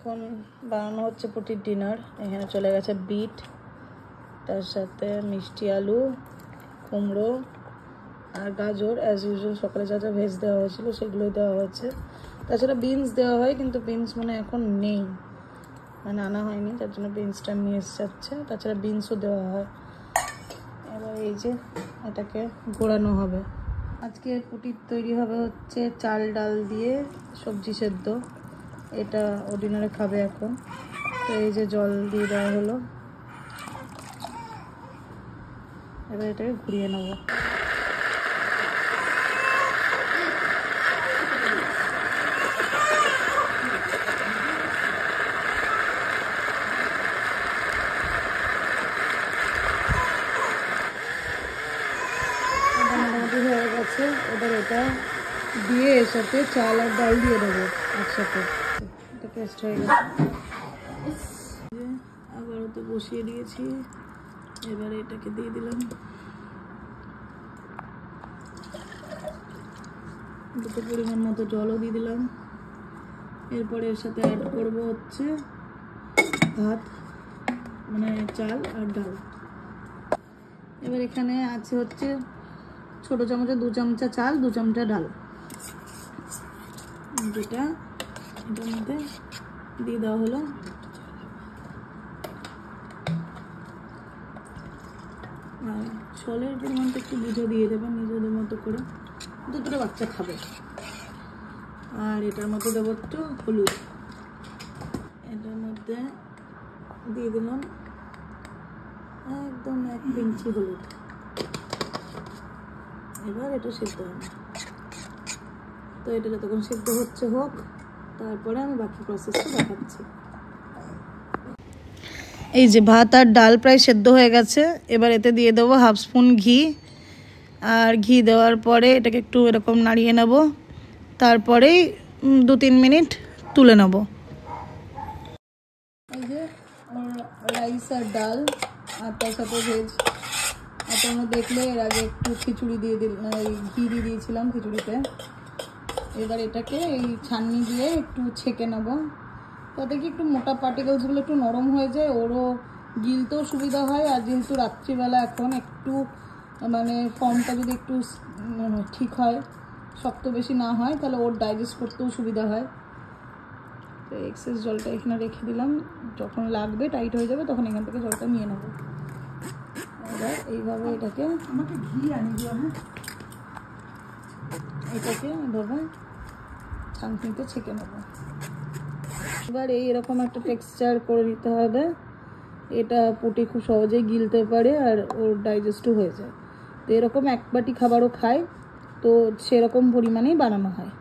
এখন বানানো হচ্ছে পুটির ডিনার। এখানে চলে গেছে বিট, তার সাথে মিষ্টি আলু, কুমড়ো আর গাজর। অ্যাজ ইউজুয়াল সকালে যা যা ভেজ দেওয়া হয়েছিল সেগুলোই দেওয়া হয়েছে। তাছাড়া বিনস দেওয়া হয়, কিন্তু বিনস মানে এখন নেই, মানে আনা হয়নি, তার জন্য বিনসটা মিস যাচ্ছে। তাছাড়া বিনসও দেওয়া হয়। এবার এই যে এটাকে ঘোরানো হবে। আজকে পুটির তৈরি হবে হচ্ছে চাল ডাল দিয়ে সবজি সেদ্ধ। এটা ও ডিনারে খাবে এখন। তো এই যে জল দিয়ে দেওয়া হলো, এবার এটাকে ঘুরিয়ে নেবো। মোটামুটি হয়ে গেছে। এবার এটা দিয়ে এর সাথে চাল আর ডাল দিয়ে দেবো একসাথে। এটা পেস্ট হয়ে গেছে। আবারও তো বসিয়ে দিয়েছি, এবারে এটাকে দিয়ে দিলাম। দুটো পরিমাণ মতো জলও দিয়ে দিলাম। এরপরে এর সাথে অ্যাড করবো হচ্ছে ভাত, মানে চাল আর ডাল। এবার এখানে আছে হচ্ছে ছোটো চামচে 2 চামচা চাল, 2 চামচা ডাল, যেটা এটার মধ্যে দিয়ে দেওয়া হলো। আর জলের পরিমাণটা একটু বুঝে দিয়ে দেবেন নিজেদের মতো করে, যতটা বাচ্চা খাবে। আর এটার মধ্যে দেবো একটু হলুদ, এটার মধ্যে দিয়ে দিলাম একদম 1 পিঞ্চি হলুদ। এবার এটা সিদ্ধ হবে। তো এটা যতক্ষণ সিদ্ধ হচ্ছে হোক, তারপরে আমি বাকি প্রসেসটা দেখাচ্ছি। এই যে ভাত আর ডাল প্রায় সেদ্ধ হয়ে গেছে। এবার এতে দিয়ে দেবো 1/2 স্পুন ঘি। আর ঘি দেওয়ার পরে এটাকে একটু এরকম নাড়িয়ে নেব, তারপরেই 2-3 মিনিট তুলে নেব। এই যে রাইস আর ডাল আর তার সাথে ভেজ। আপনারা দেখলে এর আগে একটু খিচুড়ি দিয়ে ঘি দিয়ে দিয়েছিলাম খিচুড়িতে। এবার এটাকে এই ছাঁকনি দিয়ে একটু ছেঁকে নেব, তাতে কি একটু মোটা পার্টিকেলসগুলো একটু নরম হয়ে যায়, ওরও গিলতেও সুবিধা হয়। আর যেহেতু রাত্রিবেলা এখন একটু মানে ফর্মটা যদি একটু ঠিক হয়, শক্ত বেশি না হয়, তাহলে ওর ডাইজেস্ট করতেও সুবিধা হয়। তো এক্সেস জলটা এখানে রেখে দিলাম, যখন লাগবে টাইট হয়ে যাবে তখন এখান থেকে জলটা নিয়ে নেব। এবার এইভাবে এটাকে আমাকে ঘি আনিয়ে এটাকে এভাবে ছাঁকনিতে ছেঁকে নেব। এবার এরকম একটা টেক্সচার করে নিতে হবে, এটা পুটি খুব সহজেই গিলতে পারে আর ওর ডাইজেস্টও হয়ে যায়। তো এরকম 1 বাটি খাবারও খায়, তো সেরকম পরিমাণেই বানানো হয়।